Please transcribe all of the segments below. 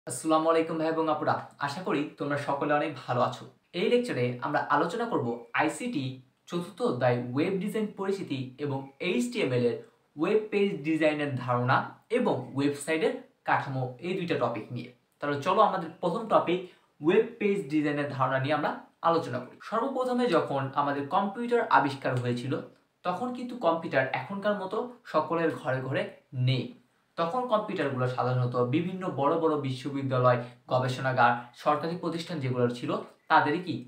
আসসালামু আলাইকুম ভাই এবং আপুরা, আশা করি তোমরা সকলে অনেক ভালো আছো। এই লেকচারে আমরা আলোচনা করব আইসিটি চতুর্থ অধ্যায় ওয়েব ডিজাইন পরিচিতি এবং এইচটিএমএল এর ওয়েব পেজ ডিজাইনের ধারণা এবং ওয়েবসাইটের কাঠামো, এই দুইটা টপিক নিয়ে। তাহলে চলো আমাদের প্রথম টপিক ওয়েব পেজ ডিজাইনের ধারণা নিয়ে আমরা আলোচনা করি। সর্বপ্রথমে যখন আমাদের কম্পিউটার আবিষ্কার হয়েছিল তখন কিন্তু কম্পিউটার এখনকার মতো সকলের ঘরে ঘরে নেই। তখন কম্পিউটারগুলো সাধারণত বিভিন্ন বড় বড় বিশ্ববিদ্যালয়, গবেষণাগার, সরকারি প্রতিষ্ঠান যেগুলো ছিল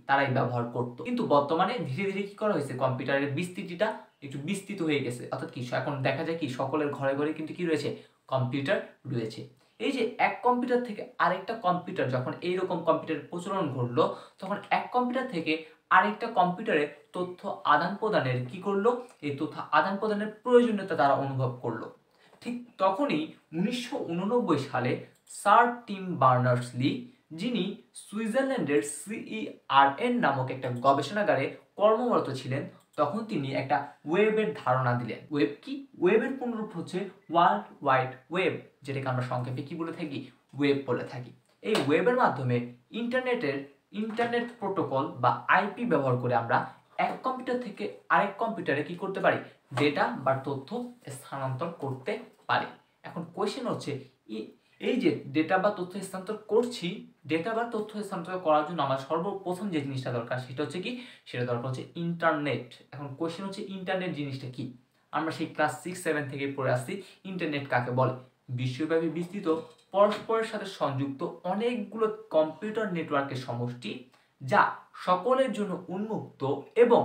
তারাই ব্যবহার করত। কিন্তু বর্তমানে ধীরে ধীরে কি করা হয়েছে, কম্পিউটারের বিস্তৃতিটা একটু বিস্তৃত হয়ে গেছে। অর্থাৎ কি এখন দেখা যায় কি সকলের ঘরে ঘরে কিন্তু কি রয়েছে, কম্পিউটার রয়েছে। এই যে এক কম্পিউটার থেকে আরেকটা কম্পিউটার, যখন এইরকম কম্পিউটারের প্রচলন ঘটলো তখন এক কম্পিউটার থেকে আরেকটা কম্পিউটারে তথ্য আদান প্রদানের কি করলো, এই তথ্য আদান প্রদানের প্রয়োজনীয়তা তারা অনুভব করলো। ঠিক তখনই 1989 সালে স্যার টিম বার্নার্স-লি, যিনি সুইজারল্যান্ডের CERN নামক একটা গবেষণাগারে কর্মরত ছিলেন, তখন তিনি একটা ওয়েবের ধারণা দিলেন। ওয়েব কি? ওয়েবের পূর্ণরূপ হচ্ছে ওয়ার্ল্ড ওয়াইড ওয়েব, যেটাকে আমরা সংক্ষেপে কি বলে থাকি, ওয়েব বলে থাকি। এই ওয়েবের মাধ্যমে ইন্টারনেট প্রোটোকল বা আইপি ব্যবহার করে আমরা এক কম্পিউটার থেকে আরেক কম্পিউটারে কি করতে পারি, ডেটা বা তথ্য স্থানান্তর করতে পারি। এখন কোয়েশ্চেন হচ্ছে, এই যে ডেটা বা তথ্য স্থানান্তর করছি, ডেটা বা তথ্য স্থানান্তর করার জন্য আমার সর্বপ্রথম যে জিনিসটা দরকার সেটা হচ্ছে কি, সেটা দরকার হচ্ছে ইন্টারনেট। এখন কোয়েশ্চেন হচ্ছে ইন্টারনেট জিনিসটা কি? আমরা সেই ক্লাস 6-7 থেকে পড়ে আসছি ইন্টারনেট কাকে বলে। বিশ্বব্যাপী বিস্তৃত পরস্পরের সাথে সংযুক্ত অনেকগুলো কম্পিউটার নেটওয়ার্কের সমষ্টি, যা সকলের জন্য উন্মুক্ত এবং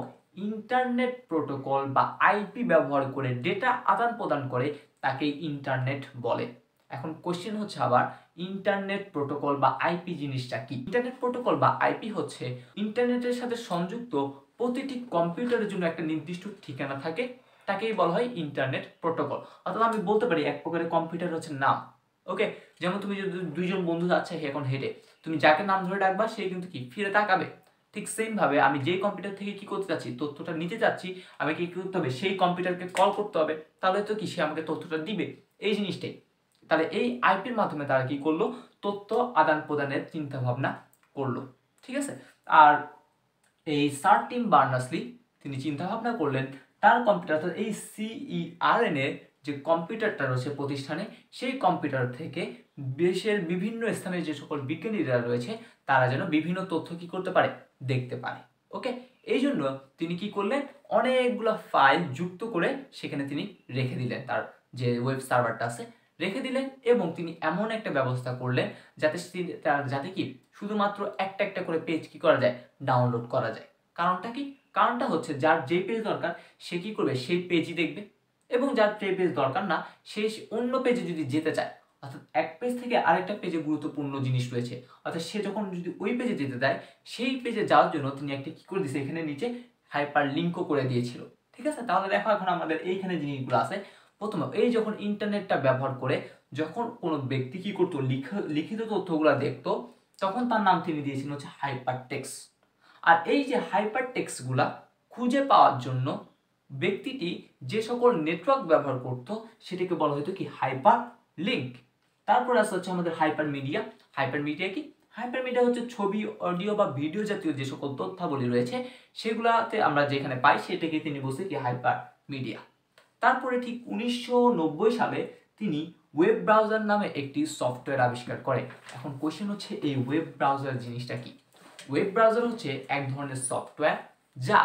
ইন্টারনেট প্রোটোকল বা আইপি ব্যবহার করে ডেটা আদান প্রদান করে, তাকে ইন্টারনেট বলে। এখন কোশ্চেন হচ্ছে আবার, ইন্টারনেট প্রোটোকল বা আইপি জিনিসটা কি? ইন্টারনেট প্রোটোকল বা আইপি হচ্ছে ইন্টারনেটের সাথে সংযুক্ত প্রতিটি কম্পিউটারের জন্য একটা নির্দিষ্ট ঠিকানা থাকে, তাকেই বলা হয় ইন্টারনেট প্রোটোকল। অর্থাৎ আমি বলতে পারি এক প্রকারের কম্পিউটার হচ্ছে নাম। ওকে, যেমন তুমি যদি দুইজন বন্ধু যাচ্ছে এখন হেঁটে, তুমি যাকে নাম ধরে ডাকবা সে কিন্তু কি ফিরে তাকাবে। ঠিক সেম ভাবে আমি যেই কম্পিউটার থেকে কি করতে যাচ্ছি, তথ্যটা নিতে যাচ্ছি, আমি কি করতে হবে, সেই কম্পিউটারকে কল করতে হবে, তাহলে তো কি সে আমাকে তথ্যটা দিবে, এই জিনিসটাই। তাহলে এই আইপির মাধ্যমে তারা কি করলো, তথ্য আদান প্রদানের চিন্তা ভাবনা করলো। ঠিক আছে। আর এই স্যার টিম বার্নার্স-লি তিনি চিন্তা ভাবনা করলেন তার কম্পিউটার, অর্থাৎ এই CERN এর যে কম্পিউটারটা রয়েছে প্রতিষ্ঠানে, সেই কম্পিউটার থেকে দেশের বিভিন্ন স্থানে যে সকল বিজ্ঞানীরা রয়েছে তারা যেন বিভিন্ন তথ্য কি করতে পারে, দেখতে পারে। ওকে, এই জন্য তিনি কি করলেন, অনেকগুলো ফাইল যুক্ত করে সেখানে তিনি রেখে দিলেন, তার যে ওয়েব সার্ভারটা আছে রেখে দিলেন, এবং তিনি এমন একটা ব্যবস্থা করলেন যাতে কি শুধুমাত্র একটা একটা করে পেজ কি করা যায়, ডাউনলোড করা যায়। কারণটা কি? কারণটা হচ্ছে যার যে পেজ দরকার সে কি করবে, সেই পেজই দেখবে, এবং যার যে পেজ দরকার না সে অন্য পেজে যদি যেতে চায়, অর্থাৎ এক পেজ থেকে আরেকটা পেজে গুরুত্বপূর্ণ জিনিস রয়েছে, অর্থাৎ সে যখন যদি ওই পেজে যেতে চায়, সেই পেজে যাওয়ার জন্য তিনি একটা কি করে দিয়েছে, এখানে নিচে হাইপার লিঙ্কও করে দিয়েছিল। ঠিক আছে, তাহলে দেখো এখন আমাদের এইখানে জিনিসগুলো আছে। প্রথমে এই যখন ইন্টারনেটটা ব্যবহার করে যখন কোনো ব্যক্তি কি করতো, লিখিত তথ্যগুলো দেখতো, তখন তার নাম তিনি দিয়েছেন হচ্ছে হাইপার টেক্সট। আর এই যে হাইপার টেক্সটগুলা খুঁজে পাওয়ার জন্য ব্যক্তিটি যে সকল নেটওয়ার্ক ব্যবহার করত সেটাকে বলা হতো কি, হাইপার লিঙ্ক। তারপর আসছে হচ্ছে আমাদের হাইপার মিডিয়া। হাইপার মিডিয়া কি? হাইপার মিডিয়া হচ্ছে ছবি, অডিও বা ভিডিও জাতীয় যে সকল তথ্যাবলী রয়েছে সেগুলাতে আমরা যেখানে পাই সেটাকে তিনি বলছে কি, হাইপার মিডিয়া। তারপরে ঠিক 1990 সালে তিনি ওয়েব ব্রাউজার নামে একটি সফটওয়্যার আবিষ্কার করে। এখন কোশ্চেন হচ্ছে, এই ওয়েব ব্রাউজার জিনিসটা কি? ওয়েব ব্রাউজার হচ্ছে এক ধরনের সফটওয়্যার যা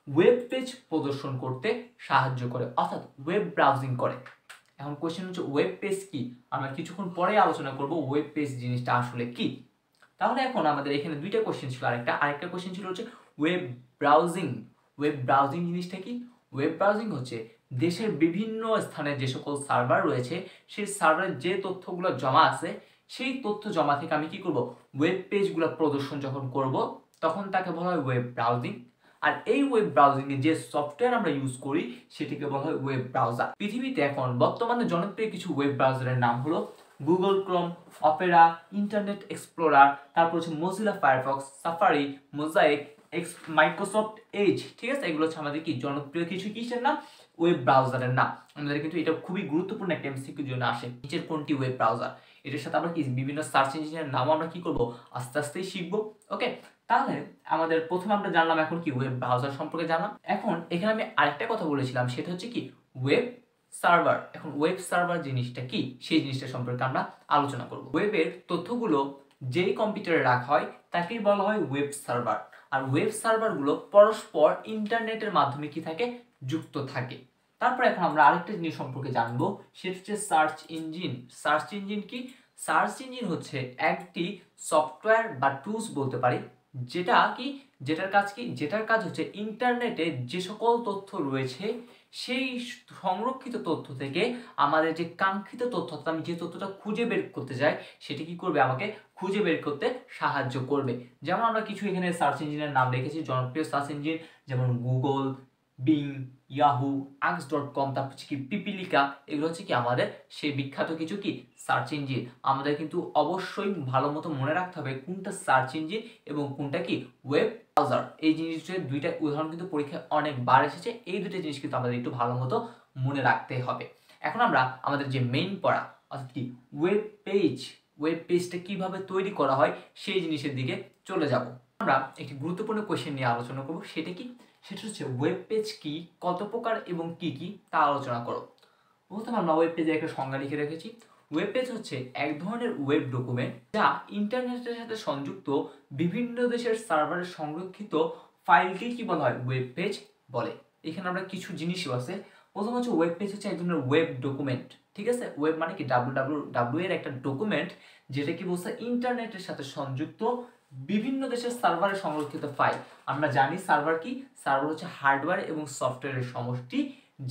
ওয়েব পেজ প্রদর্শন করতে সাহায্য করে, অর্থাৎ ওয়েব ব্রাউজিং করে। এখন কোশ্চেন হচ্ছে, ওয়েব পেজ কি? আমরা কিছুক্ষণ পরে আলোচনা করব ওয়েব পেজ জিনিসটা আসলে কি। তাহলে এখন আমাদের এখানে দুইটা কোশ্চেন ছিল, আরেকটা কোশ্চেন ছিল হচ্ছে ওয়েব ব্রাউজিং। ওয়েব ব্রাউজিং জিনিসটা কি? ওয়েব ব্রাউজিং হচ্ছে দেশের বিভিন্ন স্থানে যে সকল সার্ভার রয়েছে সেই সার্ভারে যে তথ্যগুলো জমা আছে, সেই তথ্য জমা থেকে আমি কি করব, ওয়েব পেজগুলো প্রদর্শন যখন করব তখন তাকে বলা হয় ওয়েব ব্রাউজিং। আর এই ওয়েব ব্রাউজিং এ যে সফটওয়্যার আমরা ইউজ করি সেটিকে বলা হয় ওয়েব ব্রাউজার। পৃথিবীতে এখন বর্তমানে জনপ্রিয় কিছু ওয়েব ব্রাউজারের নাম হলো Google Chrome, Opera, internet explorer, তারপর হচ্ছে Mozilla Firefox, safari, mosaic, Microsoft Edge. ঠিক আছে, এগুলো হচ্ছে আমাদের কি জনপ্রিয় কিছু কিসের নাম, ওয়েব ব্রাউজারের নাম। আমাদের কিন্তু এটা খুবই গুরুত্বপূর্ণ একটা এমসিকিউর জন্য আসে, নিচের কোনটি ওয়েব ব্রাউজার? এটার সাথে আমরা কি বিভিন্ন সার্চ ইঞ্জিনের নামও আমরা কি করব আস্তে আস্তেই শিখবো। ওকে, তাহলে আমাদের প্রথমে আমরা জানলাম এখন কি ওয়েব ব্রাউজার সম্পর্কে জানলাম। এখন এখানে আমি আরেকটা কথা বলেছিলাম, সেটা হচ্ছে কি ওয়েব সার্ভার। এখন ওয়েব সার্ভার জিনিসটা কি সেই জিনিসটা সম্পর্কে আমরা আলোচনা করব। ওয়েবের তথ্যগুলো যেই কম্পিউটারে রাখা হয় তাকেই বলা হয় ওয়েব সার্ভার। আর ওয়েব সার্ভারগুলো পরস্পর ইন্টারনেটের মাধ্যমে কি থাকে যুক্ত থাকে। তারপর এখন আমরা আরেকটা জিনিস সম্পর্কে জানবো, সেটা হচ্ছে সার্চ ইঞ্জিন। সার্চ ইঞ্জিন কি? সার্চ ইঞ্জিন হচ্ছে একটি সফটওয়্যার বা টুলস বলতে পারি, যেটার কাজ হচ্ছে ইন্টারনেটে যে সকল তথ্য রয়েছে সেই সংরক্ষিত তথ্য থেকে আমাদের যে কাঙ্ক্ষিত তথ্য, আমি যে তথ্যটা খুঁজে বের করতে চাই সেটি কি করবে, আমাকে খুঁজে বের করতে সাহায্য করবে। যেমন আমরা কিছু এখানে সার্চ ইঞ্জিনের নাম রেখেছি, জনপ্রিয় সার্চ ইঞ্জিন যেমন গুগল, বিং, ইয়াহু, আক্স.কম, তারপর হচ্ছে কি পিপিলিকা। এগুলো হচ্ছে কি আমাদের সেই বিখ্যাত কিছু কি সার্চ ইঞ্জিন। আমাদের কিন্তু অবশ্যই ভালো মতো মনে রাখতে হবে কোনটা সার্চ ইঞ্জিন এবং কোনটা কি ওয়েব ব্রাউজার। এই জিনিসের দুইটা উদাহরণ কিন্তু পরীক্ষায় অনেকবার এসেছে। এই দুটো জিনিস কিন্তু আমাদের একটু ভালো মতো মনে রাখতে হবে। এখন আমরা আমাদের যে মেইন পড়া অর্থাৎ কি ওয়েব পেজটা কিভাবে তৈরি করা হয় সেই জিনিসের দিকে চলে যাব। আমরা একটি গুরুত্বপূর্ণ কোয়েশ্চেন নিয়ে আলোচনা করব, সেটা হচ্ছে ওয়েব পেজ কি, কত প্রকার এবং কি কি তা আলোচনা করো। প্রথমে আমরা ওয়েব পেজে একটা সংজ্ঞা লিখে রেখেছি। ওয়েব পেজ হচ্ছে এক ধরনের ওয়েব ডকুমেন্ট যা ইন্টারনেটের সাথে সংযুক্ত বিভিন্ন দেশের সার্ভারে সংরক্ষিত ফাইলকে কি বলা হয় ওয়েব পেজ বলে। এখানে আমরা কিছু জিনিসও আছে। প্রথম হচ্ছে ওয়েব পেজ হচ্ছে এক ধরনের ওয়েব ডকুমেন্ট, ঠিক আছে। ওয়েব মানে কি www এর একটা ডকুমেন্ট, যেটা কি বলছে ইন্টারনেটের সাথে সংযুক্ত বিভিন্ন দেশের সার্ভারে সংরক্ষিত ফাইল। আমরা জানি সার্ভার কি, সার্ভার হচ্ছে হার্ডওয়্যার এবং সফটওয়্যারের সমষ্টি,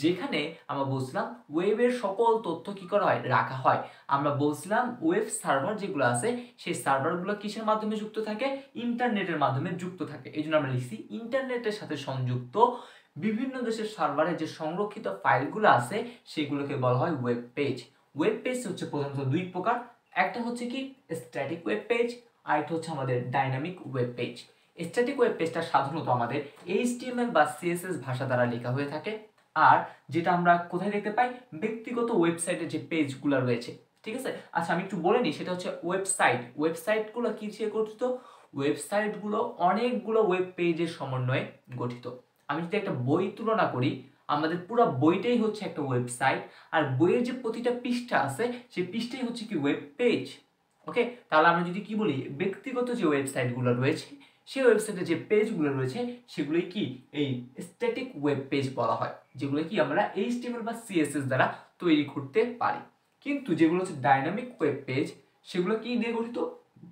যেখানে আমরা বলছিলাম ওয়েবের সকল তথ্য কি করা হয় রাখা হয়। আমরা বলছিলাম ওয়েব সার্ভার যেগুলো আছে সেই সার্ভারগুলো কিসের মাধ্যমে যুক্ত থাকে, ইন্টারনেটের মাধ্যমে যুক্ত থাকে। এই জন্য আমরা লিখছি ইন্টারনেটের সাথে সংযুক্ত বিভিন্ন দেশের সার্ভারে যে সংরক্ষিত ফাইলগুলো আছে সেগুলোকে বলা হয় ওয়েব পেজ। ওয়েব পেজ হচ্ছে প্রধানত দুই প্রকার, একটা হচ্ছে কি স্ট্যাটিক ওয়েব পেজ, আর একটা হচ্ছে আমাদের dynamic web page. Static web পেজটা সাধারণত আমাদের HTML বা CSS ভাষা দ্বারা লেখা হয়ে থাকে, আর যেটা আমরা কোথায় দেখতে পাই ব্যক্তিগত ওয়েবসাইটে যে পেজগুলো রয়েছে, ঠিক আছে। আচ্ছা আমি একটু বলে নিই, সেটা হচ্ছে ওয়েবসাইটগুলো কি দিয়ে গঠিত, ওয়েবসাইটগুলো অনেকগুলো ওয়েব পেজের সমন্বয়ে গঠিত। আমি যদি একটা বই তুলনা করি, আমাদের পুরো বইটাই হচ্ছে একটা ওয়েবসাইট, আর বইয়ের যে প্রতিটা পৃষ্ঠা আছে সেই পৃষ্ঠাই হচ্ছে কি ওয়েব পেজ। ওকে, তাহলে আমরা যদি কি বলি ব্যক্তিগত যে ওয়েবসাইটগুলো রয়েছে সেই ওয়েবসাইটে যে পেজগুলো রয়েছে সেগুলোই কি এই স্ট্যাটিক ওয়েব পেজ বলা হয়, যেগুলো কি আমরা HTML বা CSS দ্বারা তৈরি করতে পারি। কিন্তু যেগুলো হচ্ছে ডাইনামিক ওয়েব পেজ সেগুলো কি দিয়ে গঠিত,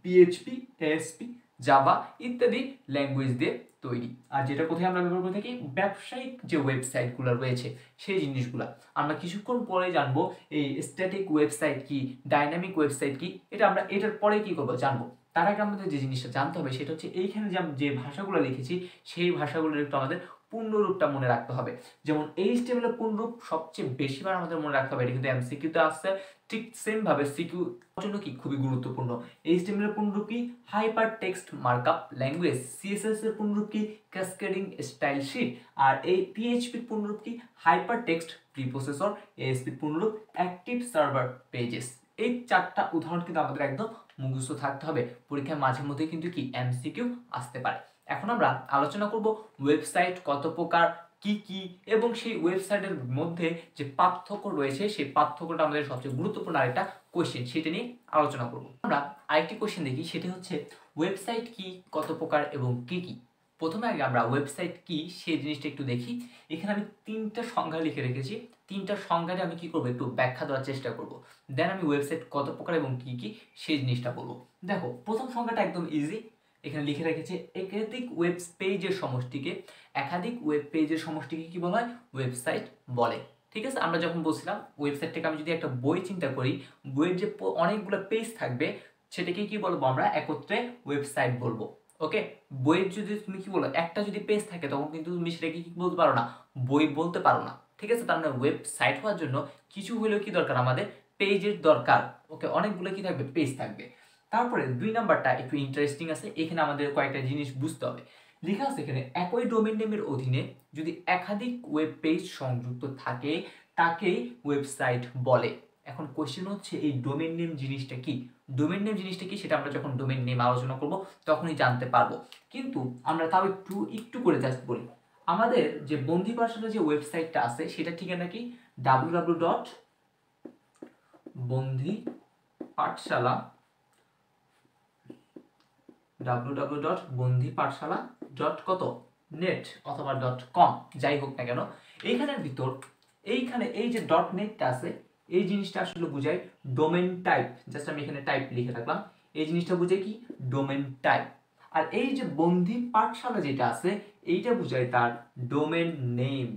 PHP, ASP, জাভা ইত্যাদি ল্যাঙ্গুয়েজ দিয়ে তৈরি। আর যেটা কোথায় আমরা ব্যবহার করে থাকি ব্যবসায়িক যে ওয়েবসাইটগুলো রয়েছে সেই জিনিসগুলো আমরা কিছুক্ষণ পরে জানবো। এই স্ট্যাটিক ওয়েবসাইট কি, ডাইনামিক ওয়েবসাইট কি, এটা আমরা এটার পরে কি করবো জানবো। তার আগে আমাদের যে জিনিসটা জানতে হবে সেটা হচ্ছে এইখানে যে ভাষাগুলো লিখেছি সেই ভাষাগুলোর একটু আমাদের পূর্ণরূপটা মনে রাখতে হবে। যেমন HTML এর পূর্ণরূপ সবচেয়ে বেশিবার আমাদের মনে রাখতে হবে, এটা কিন্তু MCQ তে আসছে। ঠিক সেম ভাবে সিকিউ জন্য কি খুবই গুরুত্বপূর্ণ। HTML এর পূর্ণরূপ কি hyper text markup language, CSS এর পূর্ণরূপ কি ক্যাসকেডিং স্টাইল শীট, আর এই PHP এর পূর্ণরূপ কি হাইপার টেক্সট প্রিপ্রসেসর, ASP এর পূর্ণরূপ অ্যাক্টিভ সার্ভার পেজেস। এই চারটা উদাহরণ কিন্তু আমাদের একদম মুখস্থ থাকতে হবে, পরীক্ষার মাঝে মধ্যে কিন্তু কি MCQ আসতে পারে। এখন আমরা আলোচনা করব ওয়েবসাইট কত প্রকার, কি কি, এবং সেই ওয়েবসাইটের মধ্যে যে পার্থক্য রয়েছে সেই পার্থক্যটা আমাদের সবচেয়ে গুরুত্বপূর্ণ আরেকটা কোশ্চেন, সেটা নিয়ে আলোচনা করব। আমরা আরেকটি কোশ্চেন দেখি, সেটা হচ্ছে ওয়েবসাইট কি, কত প্রকার এবং কি কি। প্রথমে আগে আমরা ওয়েবসাইট কি সেই জিনিসটা একটু দেখি। এখানে আমি তিনটা সংজ্ঞা লিখে রেখেছি, তিনটা সংজ্ঞাটা আমি কি করবো একটু ব্যাখ্যা দেওয়ার চেষ্টা করব। দেন আমি ওয়েবসাইট কত প্রকার এবং কি কি সেই জিনিসটা বলবো। দেখো প্রথম সংজ্ঞাটা একদম ইজি, এখানে লিখে রেখেছে একাধিক ওয়েব পেজের সমষ্টিকে কি বলা হয় ওয়েবসাইট বলে। ঠিক আছে, আমরা যখন বলছিলাম ওয়েবসাইটটাকে আমি যদি একটা বই চিন্তা করি, বইয়ের যে অনেকগুলো পেজ থাকবে সেটাকে কি বলবো আমরা একত্রে ওয়েবসাইট বলবো। ওকে, বইয়ের যদি তুমি কি বলো একটা যদি পেজ থাকে তখন কিন্তু তুমি সেটাকে কি বলতে পারো না, বই বলতে পারো না। ঠিক আছে, তার মানে ওয়েবসাইট হওয়ার জন্য কিছু হলেও কি দরকার, আমাদের পেজের দরকার। ওকে, অনেকগুলো কি থাকবে পেজ থাকবে। তারপরে 2 নাম্বারটা একটু ইন্টারেস্টিং আছে, এখানে আমাদের কয়েকটা জিনিস বুঝতে হবে। লেখা আছে এখানে একই ডোমেইন নেমের অধীনে যদি একাধিক ওয়েব পেজ সংযুক্ত থাকে তাকেই ওয়েবসাইট বলে। এখন কোশ্চেন হচ্ছে এই ডোমেন নেম জিনিসটা কি, ডোমেন নেম জিনিসটা কি সেটা আমরা যখন ডোমেন নেম আলোচনা করব তখনই জানতে পারবো। কিন্তু আমরা তাও একটু করে জাস্ট বলি, আমাদের যে বন্ধি পাঠশালা যে ওয়েবসাইটটা আছে সেটা ঠিকানা কি www.bondhipathshala.net অথবা .com, যাই হোক না কেন। এইখানের ভিতর এইখানে এই যে .netটা আছে এই জিনিসটা আসলে বোঝায় ডোমেন টাইপ, জাস্ট আমি এখানে টাইপ লিখে রাখলাম, এই জিনিসটা বোঝায় কি ডোমেন টাইপ। আর এই যে বন্ধি পাঠশালা যেটা আছে এইটা বোঝায় তার ডোমেন নেম,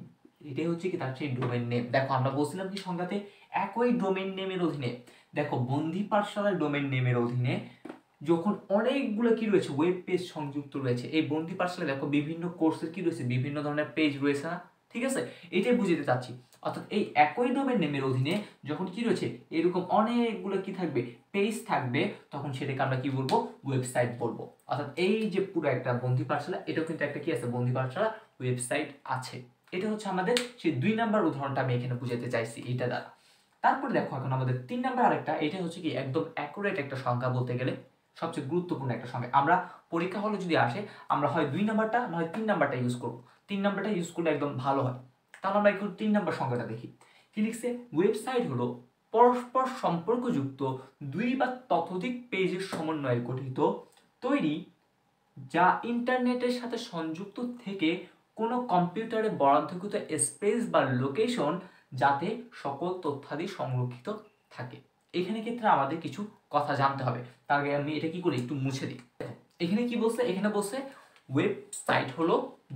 এটাই হচ্ছে কি তার সেই ডোমেন নেম। দেখো আমরা বলছিলাম কি সংজ্ঞাতে একই ডোমেন নেমের অধীনে, দেখো বন্ধি পাঠশালার ডোমেন নেমের অধীনে যখন অনেকগুলো কি রয়েছে ওয়েব পেজ সংযুক্ত রয়েছে, এই বন্ধি পাঠশালায় দেখো বিভিন্ন কোর্সের কি রয়েছে বিভিন্ন ধরনের পেজ রয়েছে না, ঠিক আছে, এটাই বুঝতে চাচ্ছি। অর্থাৎ এই একই ডোমেন নেমের অধীনে যখন কি রয়েছে এরকম অনেকগুলো কি থাকবে পেজ থাকবে, তখন সেটাকে আমরা কি বলবো ওয়েবসাইট বলবো। অর্থাৎ এই যে পুরো একটা বন্ধি পাঠশালা এটাও কিন্তু একটা কি আছে বন্ধি পাঠশালা ওয়েবসাইট আছে। এটা হচ্ছে আমাদের সেই 2 নাম্বার উদাহরণটা আমি এখানে বুঝাতে চাইছি এটা দ্বারা। তারপরে দেখো এখন আমাদের 3 নাম্বার আরেকটা, এটা হচ্ছে কি একদম অ্যাকুরেট একটা সংখ্যা বলতে গেলে সবচেয়ে গুরুত্বপূর্ণ একটা সংখ্যা। আমরা পরীক্ষা হলে যদি আসে আমরা হয় 2 নাম্বারটা নয় 3 নাম্বারটা ইউজ করব, 3 নাম্বারটা ইউজ করলে একদম ভালো হয়। তাহলে আমরা একটু 3 নাম্বার সংখ্যাটা দেখি। কি লিখছে, ওয়েবসাইট হলো পরস্পর সম্পর্কযুক্ত 2 বা ততোধিক পেজের সমন্বয়ে গঠিত তৈরি, যা ইন্টারনেটের সাথে সংযুক্ত থেকে কোনো কম্পিউটারে বরাদ্দকৃত স্পেস বা লোকেশন যাতে সকল তথ্যাদি সংরক্ষিত থাকে। এখানে ক্ষেত্রে আমাদের কিছু কথা জানতে হবে, তার আগে আমি এটা কি করি একটু মুছে দিই। এখানে কি বলছে, এখানে বলছে ওয়েবসাইট হলো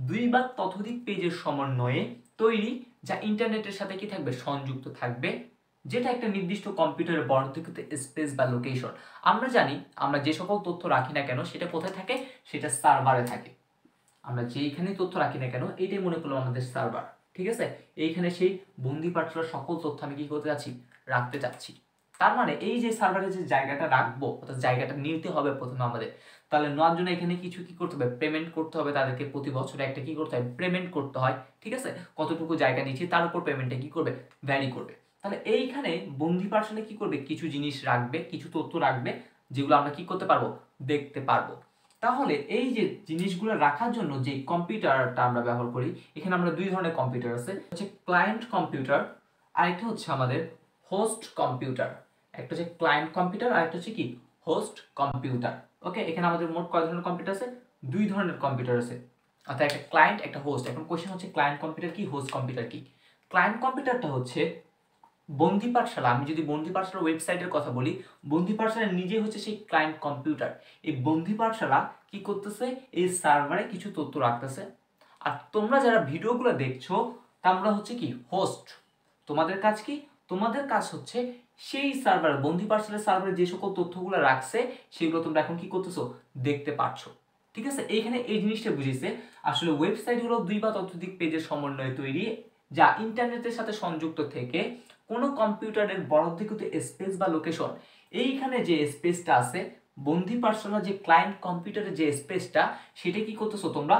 2 বা ততোধিক পেজের সমন্বয়ে তৈরি, যা ইন্টারনেটের সাথে কি থাকবে সংযুক্ত থাকবে, যেটা একটা নির্দিষ্ট কম্পিউটারে বরাদ্দকৃত স্পেস বা লোকেশন। আমরা জানি আমরা যে সকল তথ্য রাখি না কেন সেটা কোথায় থাকে, সেটা সার্ভারে থাকে। আমরা যেইখানে তথ্য রাখি না কেন এইটাই মনে করলাম আমাদের সার্ভার, ঠিক আছে। এইখানে সেই বন্দি পাঠশালার সকল তথ্য আমি কি করতে যাচ্ছি রাখতে চাচ্ছি। তার মানে এই যে সার্ভারে যে জায়গাটা রাখবো অর্থাৎ জায়গাটা নিতে হবে প্রথমে আমাদের, তাহলে নেওয়ার জন্য এখানে কিছু কি করতে হবে পেমেন্ট করতে হবে, তাদেরকে প্রতি বছরে একটা কি করতে হয় পেমেন্ট করতে হয়, ঠিক আছে। কতটুকু জায়গা নিচ্ছি তার উপর পেমেন্টটা কি করবে ভ্যারি করবে। তাহলে এইখানে বন্দি পাঠশালায় কি করবে কিছু জিনিস রাখবে, কিছু তথ্য রাখবে যেগুলো আমরা কি করতে পারবো দেখতে পারবো। তাহলে এই যে জিনিসগুলো রাখার জন্য যে কম্পিউটারটা আমরা ব্যবহার করি, এখানে আমরা 2 ধরনের কম্পিউটার আছে, হচ্ছে ক্লায়েন্ট কম্পিউটার আর একটা হচ্ছে আমাদের হোস্ট কম্পিউটার। একটা হচ্ছে ক্লায়েন্ট কম্পিউটার আর একটা হচ্ছে কি হোস্ট কম্পিউটার। ওকে, এখানে আমাদের মোট কয় ধরনের কম্পিউটার আছে 2 ধরনের কম্পিউটার আছে, অর্থাৎ একটা ক্লায়েন্ট একটা হোস্ট। এখন কোশ্চেন হচ্ছে ক্লায়েন্ট কম্পিউটার কি হোস্ট কম্পিউটার কি। ক্লায়েন্ট কম্পিউটারটা হচ্ছে বন্দি পাঠশালা, আমি যদি বন্দি পাঠশালার ওয়েবসাইটের কথা বলি, বন্দি পাঠশালা নিজে হচ্ছে সেই ক্লায়েন্ট কম্পিউটার। এই বন্দি পাঠশালা কি করতেছে এই সার্ভারে কিছু তথ্য রাখতেছে, আর তোমরা যারা ভিডিওগুলো দেখছো তোমরা হচ্ছে কি হোস্ট। তোমাদের কাজ কি, তোমাদের কাজ হচ্ছে সেই সার্ভার বন্দি পাঠশালার সার্ভারে যে সকল তথ্যগুলো রাখছে সেগুলো তোমরা এখন কি করতেছো দেখতে পাচ্ছ, ঠিক আছে। এইখানে এই জিনিসটা বুঝিয়েছে আসলে ওয়েবসাইট হলো 2 বা ততোধিক পেজের সমন্বয়ে তৈরি, যা ইন্টারনেটের সাথে সংযুক্ত থেকে কোনো কম্পিউটারের বরাদ্দকৃত স্পেস বা লোকেশন, এইখানে যে স্পেসটা আছে বন্দি পাঠশালা যে ক্লায়েন্ট কম্পিউটারের যে স্পেসটা সেটা কি করতেছো তোমরা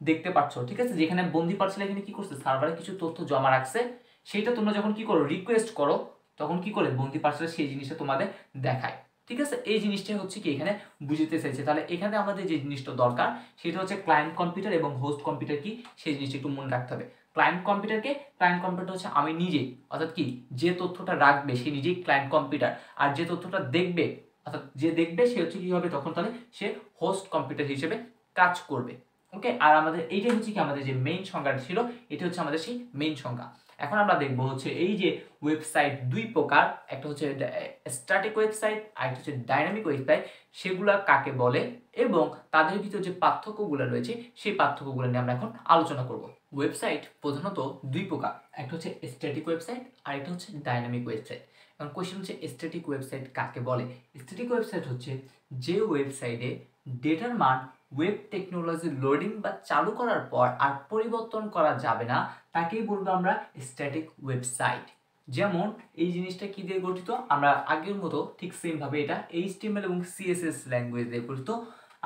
দেখতে পাচ্ছ, ঠিক আছে। যেখানে বন্দি পাঠশালা এখানে কি করছে সার্ভারে কিছু তথ্য জমা রাখছে, সেটা তোমরা যখন কি করো রিকোয়েস্ট করো তখন কি করে বন্দি পাঠশালা সেই জিনিসটা তোমাদের দেখায়, ঠিক আছে। এই জিনিসটাই হচ্ছে কি এখানে বুঝতে চাইছে। তাহলে এখানে আমাদের যে জিনিসটা দরকার সেটা হচ্ছে ক্লায়েন্ট কম্পিউটার এবং হোস্ট কম্পিউটার কি সেই জিনিসটা একটু মনে রাখতে হবে। ক্লায়েন্ট কম্পিউটার হচ্ছে আমি নিজে, অর্থাৎ কি যে তথ্যটা রাখবে সে নিজেই ক্লায়েন্ট কম্পিউটার, আর যে তথ্যটা দেখবে অর্থাৎ যে দেখবে সে হচ্ছে কি হবে তখন তাহলে সে হোস্ট কম্পিউটার হিসেবে কাজ করবে। ওকে, আর আমাদের এইটাই হচ্ছে কি আমাদের যে মেইন সংজ্ঞাটা ছিল এটা হচ্ছে আমাদের সেই মেইন সংজ্ঞা। এখন আমরা দেখব হচ্ছে এই যে ওয়েবসাইট 2 প্রকার, একটা হচ্ছে স্ট্যাটিক ওয়েবসাইট আর একটা হচ্ছে ডাইনামিক ওয়েবসাইট, সেগুলা কাকে বলে এবং তাদের ভিতর যে পার্থক্যগুলো রয়েছে সেই পার্থক্যগুলো নিয়ে আমরা এখন আলোচনা করব। ওয়েবসাইট প্রধানত 2 প্রকার, একটা হচ্ছে স্ট্যাটিক ওয়েবসাইট আর একটা হচ্ছে ডাইনামিক ওয়েবসাইট। এখন কোশ্চেন হচ্ছে স্ট্যাটিক ওয়েবসাইট কাকে বলে। স্ট্যাটিক ওয়েবসাইট হচ্ছে যে ওয়েবসাইটে ডেটার মান ওয়েব টেকনোলজি লোডিং বা চালু করার পর আর পরিবর্তন করা যাবে না, তাকেই বলবো আমরা স্ট্যাটিক ওয়েবসাইট। যেমন এই জিনিসটা কি দিয়ে গঠিত, আমরা আগের মতো ঠিক সেম ভাবে এটা HTML এবং CSS ল্যাঙ্গুয়েজ দিয়ে গঠিত।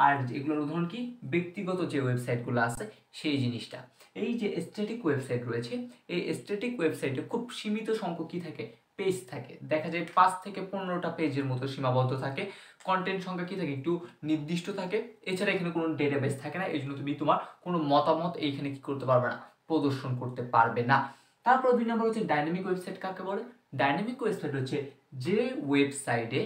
আর এগুলোর উদাহরণ কি ব্যক্তিগত যে ওয়েবসাইটগুলো আছে সেই জিনিসটা। এই যে স্ট্যাটিক ওয়েবসাইট রয়েছে এই স্ট্যাটিক ওয়েবসাইটে খুব সীমিত সংখ্যক কি থাকে পেজ থাকে, দেখা যায় 5 থেকে 15টা পেজের মতো সীমাবদ্ধ থাকে। কন্টেন্ট সংখ্যা কি থাকে, একটু নির্দিষ্ট থাকে। এছাড়া এখানে কোনো ডেটাবেস থাকে না, এই জন্য তুমি তোমার কোনো মতামত এইখানে কি করতে পারবে না, প্রদর্শন করতে পারবে না। তারপর 2 নম্বর হচ্ছে ডাইনামিক ওয়েবসাইট। কাকে বলে? ডাইনামিক ওয়েবসাইট হচ্ছে যে ওয়েবসাইটে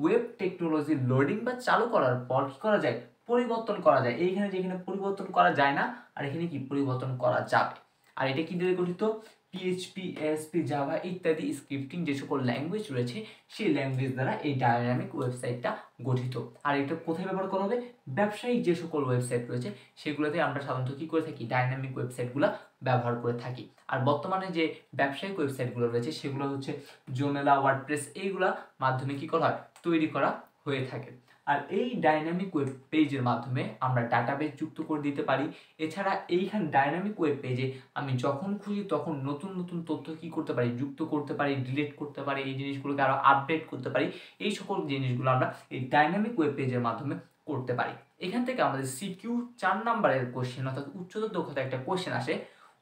ওয়েব টেকনোলজি লোডিং বা চালু করার পর কি করা যায়, পরিবর্তন করা যায়। এইখানে যেখানে পরিবর্তন করা যায় না, আর এখানে কি পরিবর্তন করা যাবে। আর এটা কি দিয়ে গঠিত? পিএইচপি, এএসপি, জাভা ইত্যাদি স্ক্রিপ্টিং যে সকল ল্যাঙ্গুয়েজ রয়েছে সেই ল্যাঙ্গুয়েজ দ্বারা এই ডাইনামিক ওয়েবসাইটটা গঠিত। আর এটা কোথায় ব্যবহার করা হবে? ব্যবসায়িক যে সকল ওয়েবসাইট রয়েছে সেগুলোতে আমরা সাধারণত কি করে থাকি, ডাইনামিক ওয়েবসাইটগুলো ব্যবহার করে থাকি। আর বর্তমানে যে ব্যবসায়িক ওয়েবসাইটগুলো রয়েছে সেগুলো হচ্ছে জোমেলা, ওয়ার্ডপ্রেস, এইগুলা মাধ্যমে কি করা হয়, তৈরি করা হয়ে থাকে। আর এই ডাইনামিক ওয়েব পেজের মাধ্যমে আমরা ডাটাবেস যুক্ত করে দিতে পারি। এছাড়া এইখানে ডাইনামিক ওয়েব পেজে আমি যখন খুশি তখন নতুন নতুন তথ্য কি করতে পারি, যুক্ত করতে পারি, ডিলিট করতে পারি, এই জিনিসগুলোকে আরও আপডেট করতে পারি। এই সকল জিনিসগুলো আমরা এই ডাইনামিক ওয়েব পেজের মাধ্যমে করতে পারি। এখান থেকে আমাদের সিকিউ 4 নম্বরের কোশ্চেন, অর্থাৎ উচ্চতর দক্ষতা একটা কোশ্চেন আসে।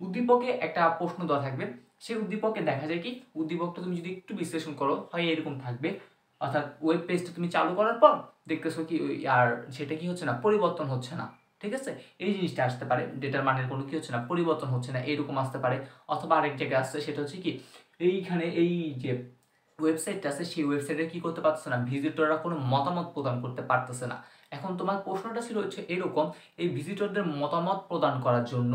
উদ্দীপকে একটা প্রশ্ন দেওয়া থাকবে, সেই উদ্দীপকে দেখা যায় কি, উদ্দীপকটা তুমি যদি একটু বিশ্লেষণ করো হয় এরকম থাকবে, অর্থাৎ ওয়েব পেজটা তুমি চালু করার পর দেখতেছো কি আর সেটা কি হচ্ছে না, পরিবর্তন হচ্ছে না। ঠিক আছে, এই জিনিসটা আসতে পারে, ডেটার মানের কোনো কি হচ্ছে না, পরিবর্তন হচ্ছে না, এরকম আসতে পারে। অথবা আরেক জায়গায় আসছে, সেটা হচ্ছে কি, এইখানে এই যে ওয়েবসাইটটা আছে সেই ওয়েবসাইটে কি করতে পারতেছে না, ভিজিটররা কোনো মতামত প্রদান করতে পারতেছে না। এখন তোমার প্রশ্নটা ছিল হচ্ছে এরকম, এই ভিজিটরদের মতামত প্রদান করার জন্য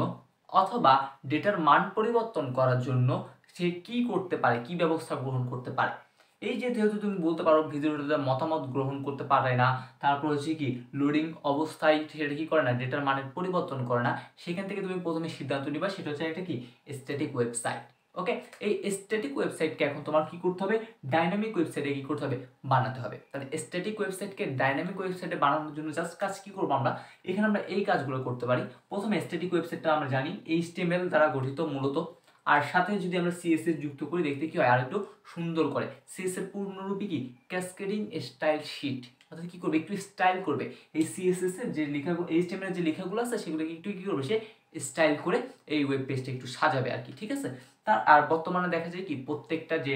অথবা ডেটার মান পরিবর্তন করার জন্য সে কি করতে পারে, কি ব্যবস্থা গ্রহণ করতে পারে। এই যে যেহেতু তুমি বলতে পারো ভিজিটরদের মতামত গ্রহণ করতে পারে না, তারপর হচ্ছে কি লোডিং অবস্থায় সেটা কি করে না, ডেটার মানের পরিবর্তন করে না, সেখান থেকে তুমি প্রথমে সিদ্ধান্ত নিবা সেটা হচ্ছে একটা কি, স্ট্যাটিক ওয়েবসাইট। ওকে, এই স্ট্যাটিক ওয়েবসাইটকে এখন তোমার কি করতে হবে, ডাইনামিক ওয়েবসাইটে কি করতে হবে, বানাতে হবে। তাহলে স্ট্যাটিক ওয়েবসাইটকে ডাইনামিক ওয়েবসাইটে বানানোর জন্য জাস্ট কাজ কি করবো আমরা, এখানে আমরা এই কাজগুলো করতে পারি। প্রথমে স্ট্যাটিক ওয়েবসাইটটা আমরা জানি HTML দ্বারা গঠিত মূলত, আর সাথে যদি আমরা CSS যুক্ত করি দেখতে কি হয়, আর একটু সুন্দর করে। CSS এর পূর্ণরূপী কি, ক্যাসকেডিং স্টাইল শীট, অর্থাৎ কি করবে, একটু স্টাইল করবে। এই CSS এর যে লেখাগুলো, HTML এর যে লেখাগুলো আছে সেগুলোকে একটু কি করবে, সে স্টাইল করে এই ওয়েব পেজটা একটু সাজাবে আর কি। ঠিক আছে, আর বর্তমানে দেখা যায় কি, প্রত্যেকটা যে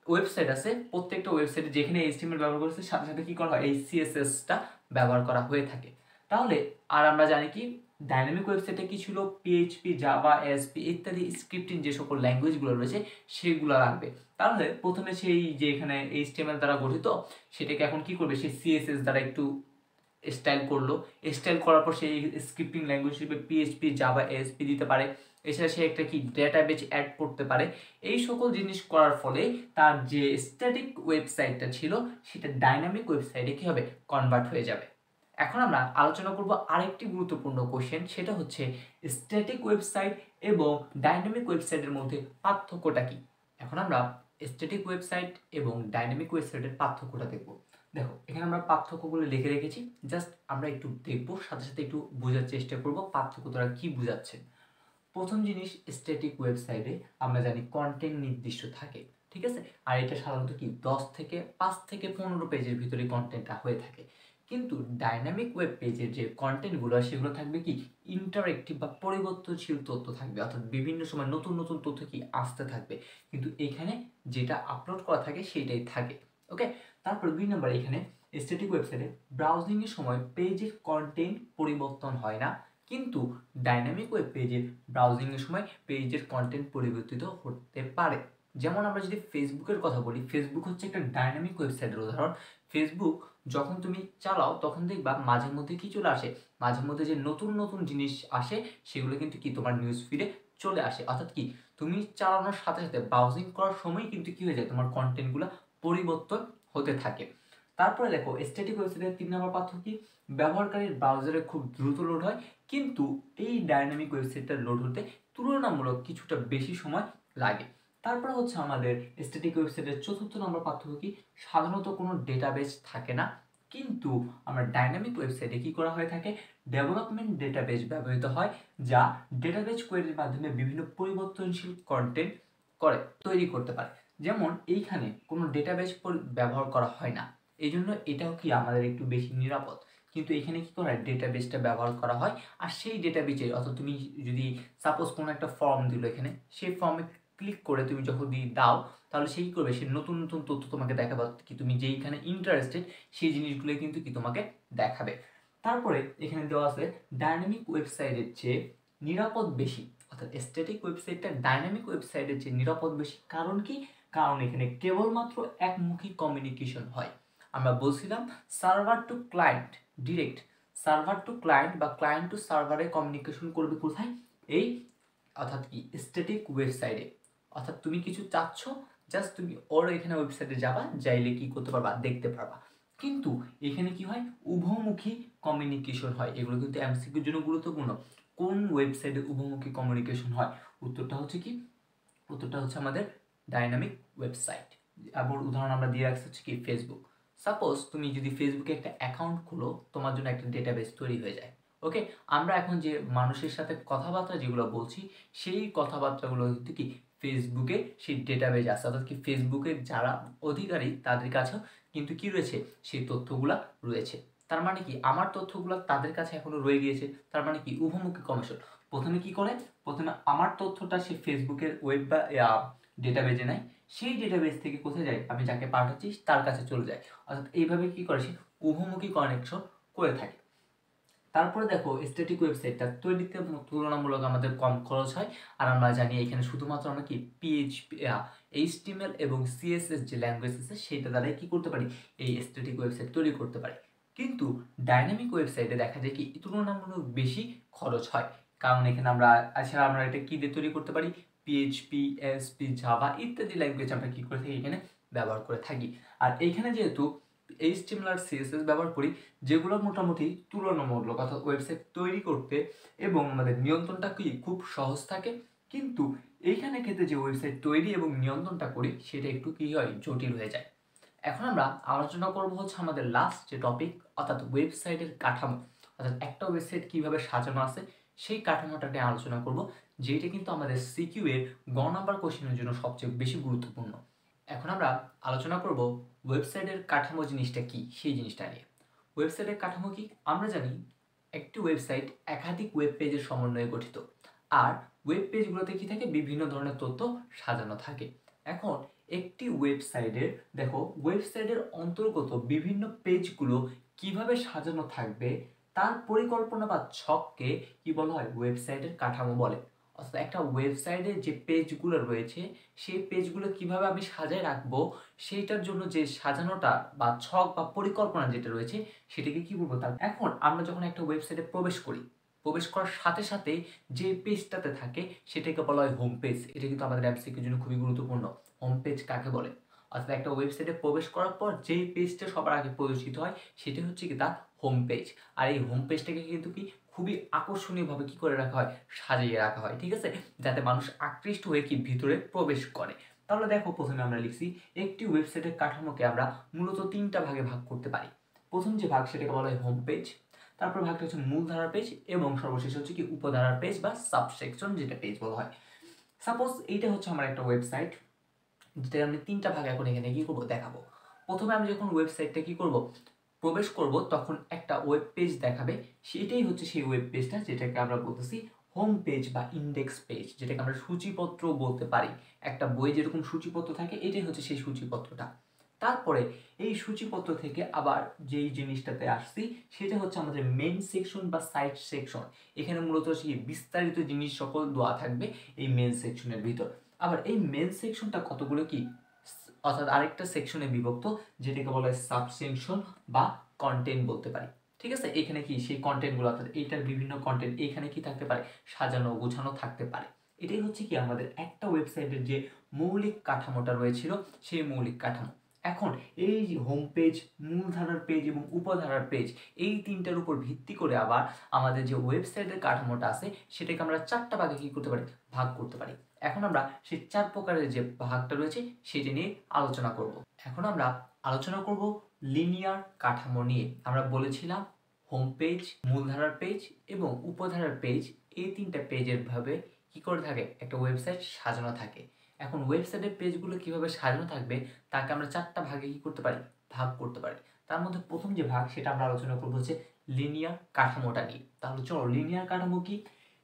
ওয়েবসাইট আছে, প্রত্যেকটা ওয়েবসাইটে যেখানে HTML ব্যবহার করেছে সাথে সাথে কি করা হয়, এই CSSটা ব্যবহার করা হয়ে থাকে। তাহলে আর আমরা জানি কি, ডাইনামিক ওয়েবসাইটে কি ছিল, PHP, জাভা, ASP ইত্যাদি স্ক্রিপ্টিং যে সকল ল্যাঙ্গুয়েজগুলো রয়েছে সেগুলো লাগবে। তাহলে প্রথমে সেই যে এখানে HTML দ্বারা গঠিত সেটাকে এখন কি করবে, সেই CSS দ্বারা একটু স্টাইল করলো। স্টাইল করার পর সেই স্ক্রিপ্টিং ল্যাঙ্গুয়েজ হিসেবে PHP, জাভা, ASP দিতে পারে। এছাড়া সে একটা কি ডেটাবেজ অ্যাড করতে পারে। এই সকল জিনিস করার ফলে তার যে স্ট্যাটিক ওয়েবসাইটটা ছিল সেটা ডাইনামিক ওয়েবসাইটে কি হবে, কনভার্ট হয়ে যাবে। এখন আমরা আলোচনা করব আরেকটি গুরুত্বপূর্ণ কোশ্চেন, সেটা হচ্ছে স্ট্যাটিক ওয়েবসাইট এবং ডাইনামিক ওয়েবসাইটের মধ্যে পার্থক্যটা কি। এখন আমরা স্ট্যাটিক ওয়েবসাইট এবং ডাইনামিক ওয়েবসাইটের পার্থক্যটা দেখব। দেখো এখানে আমরা পার্থক্যগুলো লিখে রেখেছি, জাস্ট আমরা একটু দেখবো, সাথে সাথে একটু বোঝার চেষ্টা করব পার্থক্য তারা কি বোঝাচ্ছে। প্রথম জিনিস, স্ট্যাটিক ওয়েবসাইটে আমরা জানি কন্টেন্ট নির্দিষ্ট থাকে। ঠিক আছে, আর এটা সাধারণত কি 5 থেকে 15 পেজের ভিতরে কন্টেন্টটা হয়ে থাকে। কিন্তু ডাইনামিক ওয়েব পেজের যে কন্টেন্টগুলো সেগুলো থাকবে কি, ইন্টারেক্টিভ বা পরিবর্তনশীল তথ্য থাকবে, অর্থাৎ বিভিন্ন সময় নতুন নতুন তথ্য কি আসতে থাকবে, কিন্তু এখানে যেটা আপলোড করা থাকে সেটাই থাকে। ওকে, তারপর 2 নম্বর, এখানে স্ট্যাটিক ওয়েবসাইটে ব্রাউজিংয়ের সময় পেজের কন্টেন্ট পরিবর্তন হয় না, কিন্তু ডাইনামিক ওয়েব পেজের ব্রাউজিংয়ের সময় পেজের কন্টেন্ট পরিবর্তিত হতে পারে। যেমন আমরা যদি ফেসবুকের কথা বলি, ফেসবুক হচ্ছে একটা ডাইনামিক ওয়েবসাইটের উদাহরণ। ফেসবুক যখন তুমি চালাও তখন দেখবা মাঝে মধ্যে কি চলে আসে, মাঝে মধ্যে যে নতুন নতুন জিনিস আসে সেগুলো কিন্তু কি তোমার নিউজ ফিডে চলে আসে, অর্থাৎ কি তুমি চালানোর সাথে সাথে ব্রাউজিং করার সময় কিন্তু কি হয়ে যায়, তোমার কন্টেন্টগুলো পরিবর্তন হতে থাকে। তারপরে দেখো স্ট্যাটিক ওয়েবসাইটের 3 নম্বর পার্থক্য কি, ব্যবহারকারীর ব্রাউজারে খুব দ্রুত লোড হয়, কিন্তু এই ডাইনামিক ওয়েবসাইটটা লোড হতে তুলনামূলক কিছুটা বেশি সময় লাগে। তারপরে হচ্ছে আমাদের স্ট্যাটিক ওয়েবসাইটের 4র্থ নম্বর পার্থক্য কি, সাধারণত কোনো ডেটাবেস থাকে না, কিন্তু আমরা ডাইনামিক ওয়েবসাইটে কি করা হয়ে থাকে, ডেভেলপমেন্ট ডেটাবেস ব্যবহৃত হয়, যা ডেটাবেস কোয়েরির মাধ্যমে বিভিন্ন পরিবর্তনশীল কন্টেন্ট তৈরি করতে পারে। যেমন এইখানে কোনো ডেটাবেস ব্যবহার করা হয় না, এই জন্য এটাও কি আমাদের একটু বেশি নিরাপদ। কিন্তু এখানে কি করা হয়, ডেটাবেসটা ব্যবহার করা হয়, আর সেই ডেটাবেসে, অর্থাৎ তুমি যদি সাপোজ কোনো একটা ফর্ম দিল এখানে, সেই ফর্মে ক্লিক করে তুমি যখন দাও তাহলে সে কী করবে, সে নতুন নতুন তথ্য তোমাকে দেখাবে, কি তুমি যেইখানে ইন্টারেস্টেড সেই জিনিসগুলো কিন্তু কি তোমাকে দেখাবে। তারপরে এখানে দেওয়া আছে ডাইনামিক ওয়েবসাইটের চেয়ে নিরাপদ বেশি, অর্থাৎ স্ট্যাটিক ওয়েবসাইটটা ডাইনামিক ওয়েবসাইটের চেয়ে নিরাপদ বেশি। কারণ কি? কারণ এখানে কেবলমাত্র একমুখী কমিউনিকেশন হয়। আমরা বলছিলাম server to client direct, server to client বা ক্লায়েন্ট টু সার্ভারে কমিউনিকেশন করবে কোথায়? এই অর্থাৎ কি স্ট্যাটিক ওয়েবসাইটে। অর্থাৎ তুমি কিছু চাচ্ছ, জাস্ট তুমি ওর এখানে ওয়েবসাইটে যাবা, যাইলে কি করতে পারবা, দেখতে পারবা। কিন্তু এখানে কি হয়, উভমুখী কমিউনিকেশন হয়। এগুলো কিন্তু এমসিকিউর জন্য গুরুত্বপূর্ণ। কোন ওয়েবসাইটে উভমুখী কমিউনিকেশন হয়? উত্তরটা হচ্ছে কি, উত্তরটা হচ্ছে আমাদের ডাইনামিক ওয়েবসাইট। আবার উদাহরণ আমরা দিয়ে রাখছি হচ্ছে কি ফেসবুক। সাপোজ তুমি যদি ফেসবুকে একটা অ্যাকাউন্ট খুলো, তোমার জন্য একটা ডেটাবেস তৈরি হয়ে যায়। ওকে, আমরা এখন যে মানুষের সাথে কথাবার্তা যেগুলো বলছি, সেই কথাবার্তাগুলো কিন্তু কি ফেসবুকে সেই ডেটাবেস আছে, অর্থাৎ কি ফেসবুকের যারা অধিকারী তাদের কাছেও কিন্তু কি রয়েছে, সেই তথ্যগুলা রয়েছে। তার মানে কি আমার তথ্যগুলো তাদের কাছে এখনো রয়ে গিয়েছে। তার মানে কি উভমুখী কমিশন। প্রথমে কি করে, প্রথমে আমার তথ্যটা সে ফেসবুকের ওয়েব বা ডেটাবেজে নেয়, সেই ডেটাবেস থেকে কোথায় যায়, আমি যাকে পাঠাচ্ছি তার কাছে চলে যায়। অর্থাৎ এইভাবে কি করে, সে উভমুখী কানেকশন করে থাকে। তারপরে দেখো স্ট্যাটিক ওয়েবসাইটটা তৈরিতে তুলনামূলক আমাদের কম খরচ হয়। আর আমরা জানি এখানে শুধুমাত্র আমরা কি পিএইচপি, এইচটিএমএল এবং সিএসএস যে ল্যাঙ্গুয়েজ আছে সেটা দ্বারাই কি করতে পারি, এই স্ট্যাটিক ওয়েবসাইট তৈরি করতে পারি। কিন্তু ডাইনামিক ওয়েবসাইটে দেখা যায় কি তুলনামূলক বেশি খরচ হয়। কারণ এখানে আমরা আমরা এটা কি দিয়ে তৈরি করতে পারি, পিএইচপি, এসপি, জাভা ইত্যাদি ল্যাঙ্গুয়েজ আমরা কি করে থাকি, এখানে ব্যবহার করে থাকি। আর এইখানে যেহেতু এইচটিএমএল আর সিএসএস ব্যবহার করি, যেগুলো মোটামুটি তুলনামূলক, অর্থাৎ ওয়েবসাইট তৈরি করতে এবং আমাদের নিয়ন্ত্রণটা কি খুব সহজ থাকে। কিন্তু এইখানে ক্ষেত্রে যে ওয়েবসাইট তৈরি এবং নিয়ন্ত্রণটা করি সেটা একটু কি হয়, জটিল হয়ে যায়। এখন আমরা আলোচনা করব হচ্ছে আমাদের লাস্ট যে টপিক, অর্থাৎ ওয়েবসাইটের কাঠামো। অর্থাৎ একটা ওয়েবসাইট কিভাবে সাজানো আছে সেই কাঠামোটা নিয়ে আলোচনা করব, যেটা কিন্তু আমাদের সিকিউ এর নাম্বার কোশ্চেনের জন্য সবচেয়ে বেশি গুরুত্বপূর্ণ। এখন আমরা আলোচনা করব ওয়েবসাইটের কাঠামো জিনিসটা কি, সেই জিনিসটা নিয়ে। ওয়েবসাইটের কাঠামো কি? আমরা জানি একটি ওয়েবসাইট একাধিক ওয়েব পেজের সমন্বয়ে গঠিত। আর ওয়েব পেজগুলোতে কি থাকে, বিভিন্ন ধরনের তথ্য সাজানো থাকে। এখন একটি ওয়েবসাইটের দেখো, ওয়েবসাইটের অন্তর্গত বিভিন্ন পেজগুলো কিভাবে সাজানো থাকবে তার পরিকল্পনা বা ছককে কি বলা হয়, ওয়েবসাইটের কাঠামো বলে। অর্থাৎ একটা ওয়েবসাইটে যে পেজগুলো রয়েছে সেই পেজগুলো কিভাবে আমি সাজায় রাখবো, সেইটার জন্য যে সাজানোটা বা ছক বা পরিকল্পনা যেটা রয়েছে সেটাকে কি বলবো তার। এখন আমরা যখন একটা ওয়েবসাইটে প্রবেশ করি, প্রবেশ করার সাথে সাথে যে পেজটাতে থাকে সেটাকে বলা হয় হোম পেজ। এটা কিন্তু আমাদের এমসিকিউর জন্য খুবই গুরুত্বপূর্ণ। হোম পেজ কাকে বলে? অর্থাৎ একটা ওয়েবসাইটে প্রবেশ করার পর যেই পেজটা সবার আগে প্রদর্শিত হয় সেটা হচ্ছে কি তার হোম পেজ। আর এই হোম পেজটাকে কিন্তু কি খুবই আকর্ষণীয়ভাবে কি করে রাখা হয়, সাজিয়ে রাখা হয়, ঠিক আছে, যাতে মানুষ আকৃষ্ট হয়ে কি ভিতরে প্রবেশ করে। তাহলে দেখো প্রথমে আমরা লিখছি একটি ওয়েবসাইটের কাঠামোকে আমরা মূলত তিনটা ভাগে ভাগ করতে পারি। প্রথম যে ভাগ সেটাকে বলা হয় হোম পেজ, তারপর ভাগটা হচ্ছে মূলধারার পেজ এবং সর্বশেষ হচ্ছে কি উপধারার পেজ বা সাবসেকশন যেটা পেজ বলা হয়। সাপোজ এইটা হচ্ছে আমার একটা ওয়েবসাইট, যেটা আমি তিনটা ভাগে এখন এখানে কি করবো দেখাবো। প্রথমে আমি যখন ওয়েবসাইটটা কি করব, প্রবেশ করব, তখন একটা ওয়েব পেজ দেখাবে। সেটাই হচ্ছে সেই ওয়েব পেজটা যেটাকে আমরা বলতেছি হোম পেজ বা ইন্ডেক্স পেজ, যেটাকে আমরা সূচিপত্র বলতে পারি। একটা বই যেরকম সূচিপত্র থাকে এটাই হচ্ছে সেই সূচিপত্রটা। তারপরে এই সূচিপত্র থেকে আবার যেই জিনিসটাতে আসছি সেটা হচ্ছে আমাদের মেইন সেকশন বা সাইড সেকশন। এখানে মূলত সেই বিস্তারিত জিনিস সকল দেওয়া থাকবে এই মেইন সেকশনের ভিতর। আবার এই মেইন সেকশনটা কতগুলো কি, অর্থাৎ আরেকটা সেকশনে বিভক্ত, যেটাকে বলা হয় সাব সেকশন বা কন্টেন্ট বলতে পারি। ঠিক আছে, এখানে কি সেই কন্টেন্টগুলো, অর্থাৎ এইটার বিভিন্ন কন্টেন্ট এখানে কি থাকতে পারে, সাজানো গোছানো থাকতে পারে। এটাই হচ্ছে কি আমাদের একটা ওয়েবসাইটের যে মৌলিক কাঠামোটা রয়েছিল সেই মৌলিক কাঠামো। এখন এই যে হোম পেজ, মূলধারার পেজ এবং উপধারার পেজ, এই তিনটার উপর ভিত্তি করে আবার আমাদের যে ওয়েবসাইটের কাঠামোটা আছে সেটাকে আমরা চারটা ভাগে কি করতে পারি, ভাগ করতে পারি। এখন আমরা সেই চার প্রকারের যে ভাগটা রয়েছে সেটা নিয়ে আলোচনা করব। এখন আমরা আলোচনা করব লিনিয়ার কাঠামো নিয়ে। আমরা বলেছিলাম হোম পেজ, মূলধারার পেজ এবং উপধারার পেজ, এই তিনটা পেজের ভাবে কি করে থাকে, একটা ওয়েবসাইট সাজানো থাকে। এখন ওয়েবসাইটের পেজগুলো কিভাবে সাজানো থাকবে তাকে আমরা চারটা ভাগে কি করতে পারি, ভাগ করতে পারি। তার মধ্যে প্রথম যে ভাগ সেটা আমরা আলোচনা করবো হচ্ছে লিনিয়ার কাঠামোটা নিয়ে। তাহলে চলো লিনিয়ার কাঠামো কি।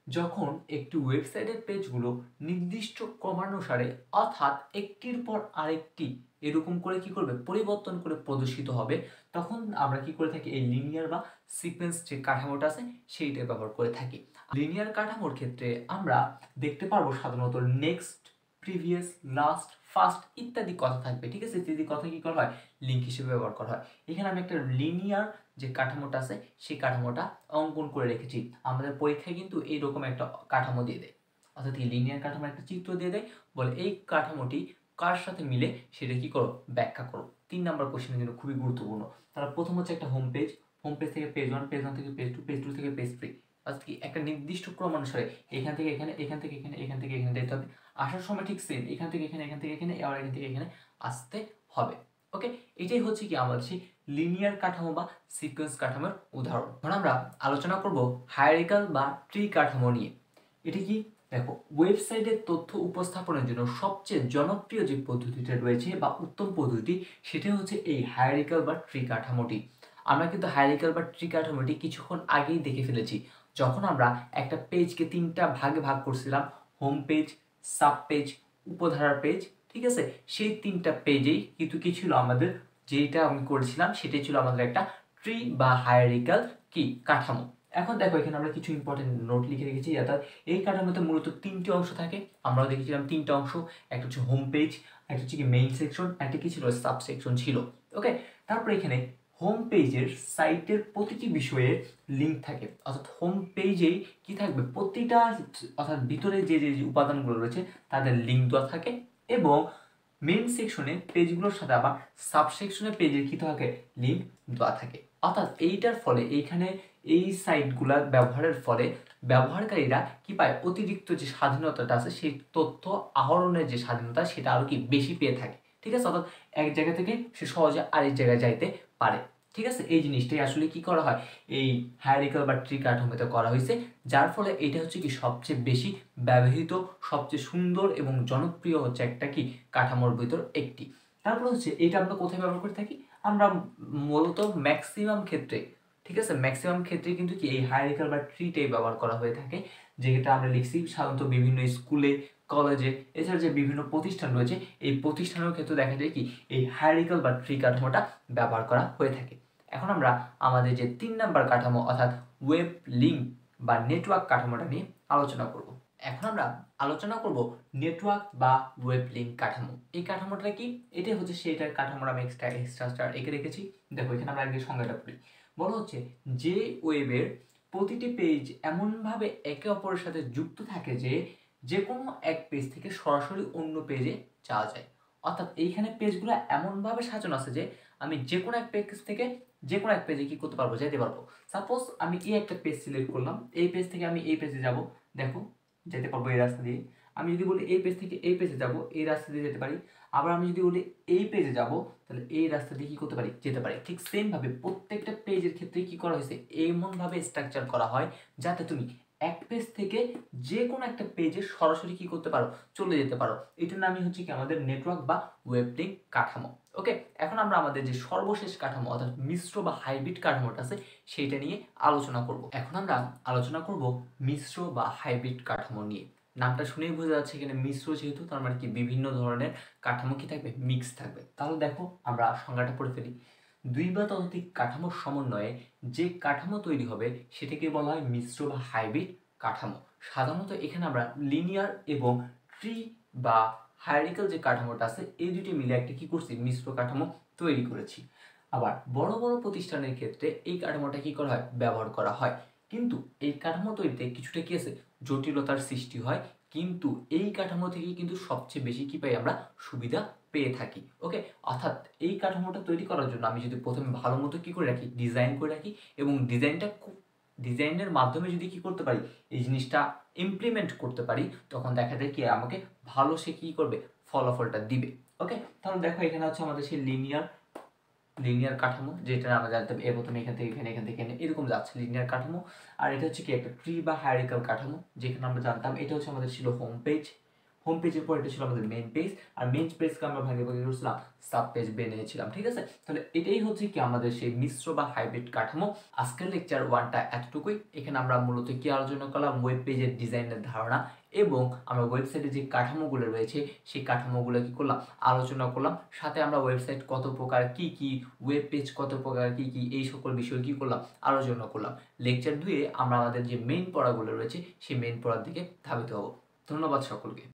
যখন একটি ওয়েবসাইটের পেজগুলো নির্দিষ্ট ক্রমানুসারে অর্থাৎ একটির পর আরেকটি এরকম করে কি করবে পরিবর্তন করে প্রদর্শিত হবে, তখন আমরা কি করে থাকি এই লিনিয়ার বা সিকোয়েন্স যে কাঠামোটা আছে সেইটা ব্যবহার করে থাকি। লিনিয়ার কাঠামোর ক্ষেত্রে আমরা দেখতে পারবো সাধারণত নেক্সট, প্রিভিয়াস, লাস্ট, ফার্স্ট ইত্যাদি কথা থাকবে, ঠিক আছে। ইত্যাদি কথা কি করা হয় লিঙ্ক হিসেবে ব্যবহার করা হয়। এখানে আমি একটা লিনিয়ার যে কাঠামোটা আছে সেই কাঠামোটা অঙ্কন করে রেখেছি। আমাদের পরীক্ষায় কিন্তু এইরকম একটা কাঠামো দিয়ে দেয়, অর্থাৎ এই লিনিয়ার কাঠামোর একটা চিত্র দিয়ে দেয়, বলে এই কাঠামোটি কার সাথে মিলে সেটা কি করো ব্যাখ্যা করো। 3 নাম্বার কোশ্চেনের জন্য খুবই গুরুত্বপূর্ণ। তাহলে প্রথম হচ্ছে একটা হোম পেজ, হোম পেজ থেকে পেজ 1, পেজ 1 থেকে পেজ 2, পেজ 2 থেকে পেজ 3, অর্থাৎ কি একটা নির্দিষ্ট ক্রম অনুসারে এখান থেকে এখানে, এখান থেকে এখানে, এখান থেকে এখানে যেতে হবে। আসার সময় ঠিক সেম এখান থেকে এখানে, এখান থেকে এখানে, আবার এখান থেকে এখানে আসতে হবে। ওকে, এটাই হচ্ছে কি আমাদের সেই লিনিয়ার কাঠামো বা সিকোয়েন্স কাঠামোর উদাহরণ। এখন আমরা আলোচনা করব হায়ারার্কিক্যাল বা ট্রি কাঠামো নিয়ে। এটি কি দেখো, ওয়েবসাইটের তথ্য উপস্থাপনের জন্য সবচেয়ে জনপ্রিয় যে পদ্ধতিটা রয়েছে বা উত্তম পদ্ধতি সেটা হচ্ছে এই হায়ারার্কিক্যাল বা ট্রি কাঠামোটি। আমরা কিন্তু হায়ারার্কিক্যাল বা ট্রি কাঠামোটি কিছুক্ষণ আগেই দেখে ফেলেছি, যখন আমরা একটা পেজকে 3টা ভাগে ভাগ করছিলাম, হোম পেজ, সাব পেজ, উপধারা পেজ, ঠিক আছে। সেই 3টা পেজেই কিন্তু কি ছিল আমাদের, যেটা আমি করেছিলাম সেটাই ছিল আমাদের একটা ট্রি বা হায়ারার্কিক্যাল কি কাঠামো। এখন দেখো এখানে আমরা কিছু ইম্পর্টেন্ট নোট লিখে রেখেছি, অর্থাৎ এই কাঠামোতে মূলত 3টি অংশ থাকে। আমরাও দেখেছিলাম 3টা অংশ, একটা হচ্ছে হোম পেজ, একটা হচ্ছে কি মেইন সেকশন, একটা কি ছিল সাব সেকশন ছিল। ওকে, তারপরে এখানে হোম পেজের সাইটের প্রতিটি বিষয়ে লিঙ্ক থাকে, অর্থাৎ হোম পেজেই কি থাকবে প্রতিটা, অর্থাৎ ভিতরে যে যে উপাদানগুলো রয়েছে তাদের লিঙ্ক দেওয়া থাকে, এবং মেইন সেকশনে পেজগুলোর সাথে আবার সাব সেকশনের পেজের কি থাকে লিঙ্ক দেওয়া থাকে। অর্থাৎ এইটার ফলে এইখানে এই সাইটগুলা ব্যবহারের ফলে ব্যবহারকারীরা কি পায়, অতিরিক্ত যে স্বাধীনতাটা আছে সেই তথ্য আহরণের যে স্বাধীনতা সেটা আরো কি বেশি পেয়ে থাকে, ঠিক আছে। অর্থাৎ এক জায়গা থেকে সে সহজে আরেক জায়গায় যাইতে পারে, ঠিক আছে। এই জিনিসটাই আসলে কি করা হয় এই হায়ারার্কিক্যাল বা ট্রি কাঠামোতে করা হয়েছে, যার ফলে এটা হচ্ছে কি সবচেয়ে বেশি ব্যবহৃত, সবচেয়ে সুন্দর এবং জনপ্রিয় হচ্ছে একটা কি কাঠামোর ভিতর একটি। তারপর হচ্ছে এটা আমরা কোথায় ব্যবহার করে থাকি, আমরা মূলত ম্যাক্সিমাম ক্ষেত্রে, ঠিক আছে, ম্যাক্সিমাম ক্ষেত্রে কিন্তু কি এই হায়ারার্কিক্যাল বা ট্রিটাই ব্যবহার করা হয়ে থাকে, যেটা আমরা লিখছি সাধারণত বিভিন্ন স্কুলে, কলেজে, এছাড়া যে বিভিন্ন প্রতিষ্ঠান রয়েছে এই প্রতিষ্ঠানের ক্ষেত্রে দেখা যায় কি এই হায়ারার্কিক্যাল বা ট্রি কাঠামোটা ব্যবহার করা হয়ে থাকে। এখন আমরা আমাদের যে 3 নাম্বার কাঠামো অর্থাৎ ওয়েব লিঙ্ক বা নেটওয়ার্ক কাঠামোটা নিয়ে আলোচনা করব। এখন আমরা আলোচনা করব নেটওয়ার্ক বা ওয়েব লিঙ্ক কাঠামো। এই কাঠামোটা কি, এটাই হচ্ছে সেটার কাঠামোটা আমি এক্সট্রা এঁকে রেখেছি। দেখো এখানে আমরা আগে সংজ্ঞাটা পড়ি। বলা হচ্ছে যে ওয়েবের প্রতিটি পেজ এমনভাবে একে অপরের সাথে যুক্ত থাকে যে যে কোনো এক পেজ থেকে সরাসরি অন্য পেজে যাওয়া যায়। অর্থাৎ এইখানে পেজগুলো এমনভাবে সাজানো আছে যে আমি যে কোনো এক পেজ থেকে যে কোনো এক পেজে কি করতে পারবো, যেতে পারবো। সাপোজ আমি এই একটা পেজ সিলেক্ট করলাম, এই পেজ থেকে আমি এই পেজে যাব, দেখো যেতে পারবো এই রাস্তা দিয়ে। আমি যদি বলি এই পেজ থেকে এই পেজে যাব, এই রাস্তা দিয়ে যেতে পারি। আবার আমি যদি বলি এই পেজে যাব, তাহলে এই রাস্তা দিয়ে কি করতে পারি, যেতে পারি। ঠিক সেম ভাবে প্রত্যেকটা পেজের ক্ষেত্রে কি করা হয়েছে, এমনভাবে স্ট্রাকচার করা হয় যাতে তুমি এক পেজ থেকে যে কোনো একটা পেজে সরাসরি কি করতে পারো, চলে যেতে পারো। এটার নামই হচ্ছে কি আমাদের নেটওয়ার্ক বা ওয়েব লিঙ্ক কাঠামো। ওকে, এখন আমরা আমাদের যে সর্বশেষ কাঠামো অর্থাৎ মিশ্র বা হাইব্রিড কাঠামোটা আছে সেইটা নিয়ে আলোচনা করব। এখন আমরা আলোচনা করব মিশ্র বা হাইব্রিড কাঠামো নিয়ে। নামটা শুনেই বোঝা যাচ্ছে এখানে মিশ্র যেহেতু, তার মানে কি বিভিন্ন ধরনের কাঠামো কি থাকবে, মিক্স থাকবে। তাহলে দেখো আমরা সংজ্ঞাটা পড়ে ফেলি। 2 বা ততোধিক কাঠামোর সমন্বয়ে যে কাঠামো তৈরি হবে সেটাকে বলা হয় মিশ্র বা হাইব্রিড কাঠামো। সাধারণত এখানে আমরা লিনিয়ার এবং ট্রি বা হায়ারার্কিক্যাল যে কাঠামোটা আছে এই দুটি মিলে একটা কি করছি, মিশ্র কাঠামো তৈরি করেছি। আবার বড় বড় প্রতিষ্ঠানের ক্ষেত্রে এই কাঠামোটা কি করা হয়, ব্যবহার করা হয়। কিন্তু এই কাঠামো তৈরিতে কিছুটা কি আছে, জটিলতার সৃষ্টি হয়, কিন্তু এই কাঠামো থেকে কিন্তু সবচেয়ে বেশি কি পাই আমরা, সুবিধা পেয়ে থাকি। ওকে, অর্থাৎ এই কাঠামোটা তৈরি করার জন্য আমি যদি প্রথমে ভালো মতো কি করে রাখি, ডিজাইন করে রাখি, এবং ডিজাইনের মাধ্যমে যদি কি করতে পারি, এই জিনিসটা ইমপ্লিমেন্ট করতে পারি, তখন দেখা যায় কি আমাকে ভালো সে কি করবে, ফলাফলটা দিবে। ওকে, তাহলে দেখো এখানে হচ্ছে আমাদের সেই লিনিয়ার কাঠামো, যেটা আমরা জানতাম এর প্রথমে এখান থেকে এখানে, এখান থেকে এখানে এরকম যাচ্ছে লিনিয়ার কাঠামো। আর এটা হচ্ছে কি একটা ট্রি বা হায়ারার্কিক্যাল কাঠামো, যেখানে আমরা জানতাম এটা হচ্ছে আমাদের ছিল হোম হোম পেজের পর এটা ছিল আমাদের মেইন পেজ, আর মেইন পেজকে আমরা ভাগে ভাগে করছিলাম সাব পেজ বেনিয়েছিলাম। ঠিক আছে, তাহলে এটাই হচ্ছে কি আমাদের সেই মিশ্র বা হাইব্রিড কাঠামো। আজকের লেকচার 1টা এতটুকুই। এখানে আমরা মূলত কি আলোচনা করলাম, ওয়েব পেজের ডিজাইনের ধারণা এবং আমরা ওয়েবসাইটে যে কাঠামোগুলো রয়েছে সেই কাঠামোগুলো কি করলাম, আলোচনা করলাম। সাথে আমরা ওয়েবসাইট কত প্রকার কি কি, ওয়েব পেজ কত প্রকার কি কি, এই সকল বিষয় কি করলাম, আলোচনা করলাম। লেকচার 2-এ আমরা আমাদের যে মেইন পড়াগুলো রয়েছে সেই মেইন পড়ার দিকে ধাবিত হব। ধন্যবাদ সকলকে।